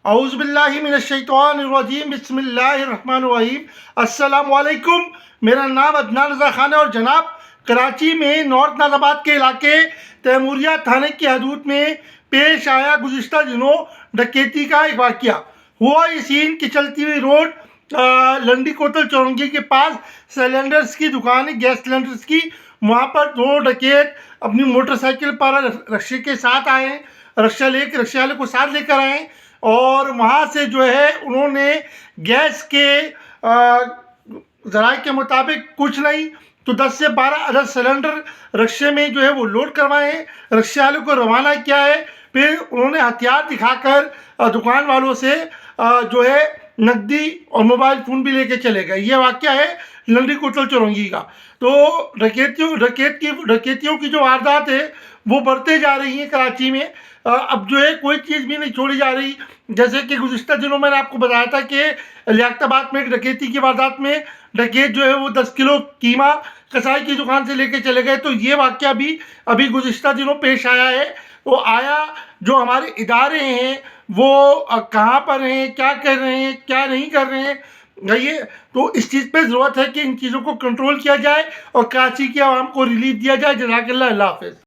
औज़ुबिल्लाहिमिनश्शैतानिर्रजीम बिस्मिल्लाहिर्रहमानिर्रहीम। अस्सलामुअलैकुम। मेरा नाम अदनान रज़ा खान है और जनाब कराची में नॉर्थ नाज़ाबाद के इलाके तैमूरिया थाने की हदूद में पेश आया गुज़िश्ता दिनों डकैती का एक वाक़या हुआ। ये सीन की चलती हुई रोड लंडी कोतल चौरंगी के पास सिलेंडर्स की दुकान है, गैस सिलेंडर्स की। वहाँ पर दो डकैत अपनी मोटरसाइकिल पर रक्शे के साथ आए, रिक्शा वाले को साथ लेकर आए और वहाँ से जो है उन्होंने गैस के ज़राए के मुताबिक कुछ नहीं तो 10 से 12 अदद सिलेंडर रिक्शे में जो है वो लोड करवाए, रिक्शा वाले को रवाना किया है। फिर उन्होंने हथियार दिखाकर दुकान वालों से जो है नकदी और मोबाइल फ़ोन भी लेके चले गए। ये वाक़या है लंडी कोतल चौरंगी का। तो डकैतियों की जो वारदात है वो बढ़ते जा रही है कराची में। अब जो है कोई चीज़ भी नहीं छोड़ी जा रही। जैसे कि गुज़िश्ता दिनों मैंने आपको बताया था कि लियाकताबाद में एक डकैती की वारदात में डकैत जो है वो 10 किलो कीमा कसाई की दुकान से लेके चले गए। तो ये वाक़या भी अभी गुज़िश्ता दिनों पेश आया है। वो आया जो हमारे इदारे हैं वो कहाँ पर हैं, क्या कर रहे हैं, क्या नहीं कर रहे हैं, ये तो इस चीज़ पे ज़रूरत है कि इन चीज़ों को कंट्रोल किया जाए और कराची की आवाम को रिलीफ दिया जाए। जज़ाकल्लाह, अल्लाह हाफ़िज़।